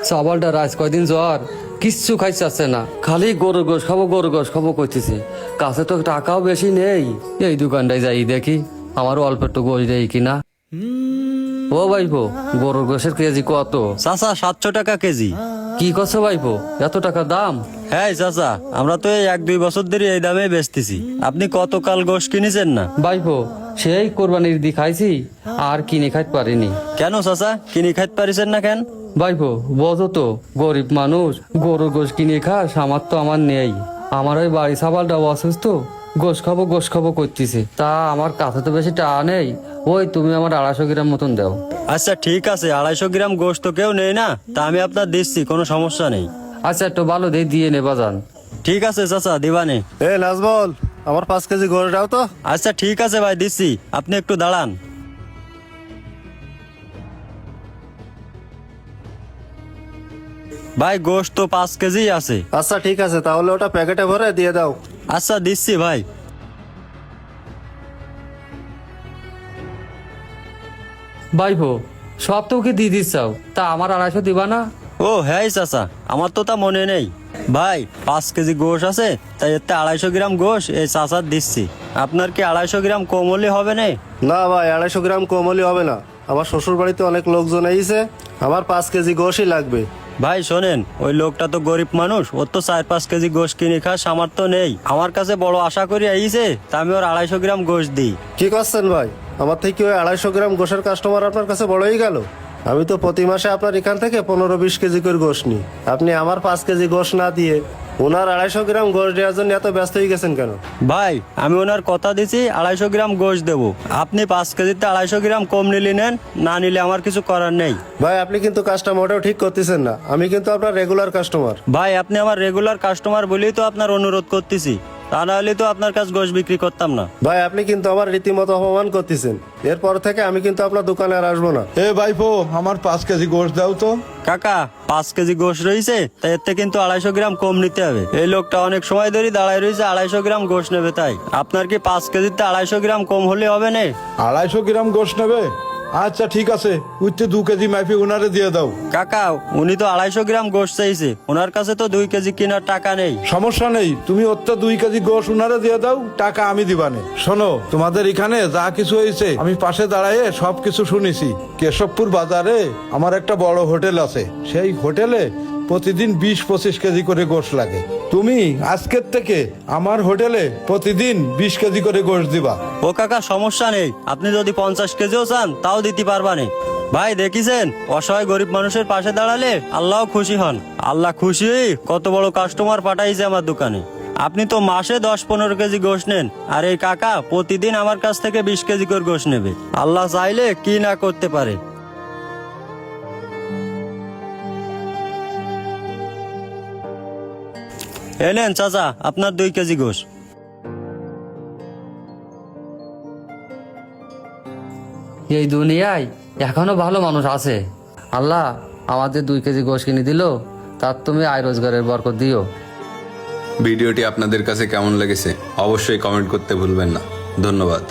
চাবালটা রাজ কয়দিন জ্বর কিচ্ছু খাইছে না, খালি গরুর গোশ খাবো গরুর গোশ খাবো করতেছে। কাছে তো টাকাও বেশি নেই, এই দোকানটায় যাই দেখি আমার অল্প একটু গোশ দেই কিনা। ও ভাইপো, গরুর গোশের কেজি কত? চাচা 700 টাকা কেজি। কি করছো ভাইপো, এত টাকা দাম? হ্যাঁ চাচা, আমরা তো এই 1-2 বছর ধরে এই দামে বেচতেছি। আপনি কত কাল গোশ কিনেছেন না? ভাইপো সেই কোরবানির দি খাইছি, আর কিনে খাইতে পারিনি। কেন চাচা, কিনে খাইতে পারিছেন না কেন? ভাইপো বোঝো তো, গরিব মানুষ, গরুর গোশ কিনে খাস আমার তো আমার নেই। আমার ওই বাড়ি সাবালটাও অসুস্থ, গোশ খাবো করতেছে। তা আমার কাছে তো বেশি টাকা নেই, ওই তুমি আমার 250 গ্রাম মতন দাও। আচ্ছা ঠিক আছে, 250 গ্রাম গোশ তো কেউ নেই না, তা আমি আপনার দিচ্ছি, কোনো সমস্যা নেই। আচ্ছা একটু ভালো দিয়ে নেবা যান। ঠিক আছে চাচা, দিবানে। এ নাজবল, আমার 5 কেজি গোশ দাও তো। আচ্ছা ঠিক আছে ভাই, দিচ্ছি, আপনি একটু দাঁড়ান। ভাই গোশ তো 5 কেজি আছে। আচ্ছা ঠিক আছে, তাহলে ওটা প্যাকেটে ভরে দিয়ে দাও। আচ্ছা দিচ্ছি ভাই। ভাইপো সব তো ওকে দিয়ে দিচ্ছাও, তা আমার 250 দিবা না? ও হ্যাঁ চাচা, আমার তো তা মনে নেই। ভাই 5 কেজি গোশ আছে, তাই এতে 250 গ্রাম গোশ এই চাচার দিচ্ছি। আপনার কি 250 গ্রাম কম হলে হবে না? না ভাই, 250 গ্রাম কম হলে হবে না। আমার শ্বশুর বাড়িতে অনেক লোকজন এসেছে, আমার 5 কেজি গোশই লাগবে। ভাই শোনেন, ওই লোকটা তো গরিব মানুষ, ওর তো 4-5 কেজি গোশ কিনে খাওয়ার সামর্থ্য নেই। আমার কাছে বড় আশা করে আইছে, তা আমি ওর 250 গ্রাম গোশ দিই। কি করছেন ভাই, আমার থেকে ওই 250 গ্রাম গোশের কাস্টমার আপনার কাছে বড় হয়ে গেল? আমি তো প্রতি মাসে আপনার এখান থেকে 15-20 কেজি করে গোশ নিই। আপনি আমার 5 কেজি গোশ না দিয়ে ওনার 250 গ্রাম গোশ দেওয়ার জন্য এত ব্যস্ত হয়ে গেছেন কেন? ভাই আমি ওনার কথা দিছি 250 গ্রাম গোশ দেবো, আপনি 5 কেজিতে 250 গ্রাম কম নিলে নেন, না নিলে আমার কিছু করার নেই। ভাই আপনি কিন্তু কাজটা মোটেও ঠিক করতেছেন না, আমি কিন্তু আপনার রেগুলার কাস্টমার। ভাই আপনি আমার রেগুলার কাস্টমার বলেই তো আপনার অনুরোধ করতেছি, তা না হলে তো আপনার কাছে গোশ বিক্রি করতাম না। ভাই আপনি কিন্তু আমার রীতিমতো অপমান করতেছেন, এরপর থেকে আমি কিন্তু আপনার দোকানে আর আসবো না। এ ভাইপো, আমার 5 কেজি গোশ দাও তো। কাকা 5 কেজি গোশ রয়েছে, তাই এর থেকে কিন্তু 250 গ্রাম কম নিতে হবে। এই লোকটা অনেক সময় ধরে দাঁড়ায় রয়েছে, 250 গ্রাম গোশ নেবে, তাই আপনার কি 5 কেজিতে 250 গ্রাম কম হলে হবে না? 250 গ্রাম গোশ নেবে? আচ্ছা ঠিক আছে, উঠতে 2 কেজি মাইফি ওনারে দিয়ে দাও। কাকা উনি তো 250 গ্রাম গোশ চাইছে, ওনার কাছে তো 2 কেজি কেনার টাকা নেই। সমস্যা নেই, তুমি ওরটা 2 কেজি গোশ ওনারে দিয়ে দাও, টাকা আমি দিবানে। শোনো, তোমাদের এখানে যা কিছু হয়েছে আমি পাশে দাঁড়ায়ে সব কিছু শুনেছি। কেশবপুর বাজারে আমার একটা বড় হোটেল আছে, সেই হোটেলে প্রতিদিন 20-25 কেজি করে গোশ লাগে। তুমি আজকের থেকে আমার হোটেলে প্রতিদিন 20 কেজি করে গোশ দিবা। ও কাকা সমস্যা নেই, আপনি যদি 50 কেজিও চান তাও দিতে পারবানে। ভাই দেখিছেন, অসহায় গরিব মানুষের পাশে দাঁড়ালে আল্লাহ খুশি হন। আল্লাহ খুশি হয়ে কত বড় কাস্টমার পাঠাইছে আমার দোকানে। আপনি তো মাসে 10-15 কেজি গোশ নেন, আর এই কাকা প্রতিদিন আমার কাছ থেকে 20 কেজি করে গোশ নেবে। আল্লাহ চাইলে কি না করতে পারে। এনেন চাচা আপনার 2 কেজি গোশ। এই দুনিয়ায় এখনো ভালো মানুষ আছে। আল্লাহ আমাদের 2 কেজি গোশ কিনে দিল, তার তুমি আয় রোজগারের বরকত দিও। ভিডিওটি আপনাদের কাছে কেমন লেগেছে অবশ্যই কমেন্ট করতে ভুলবেন না। ধন্যবাদ।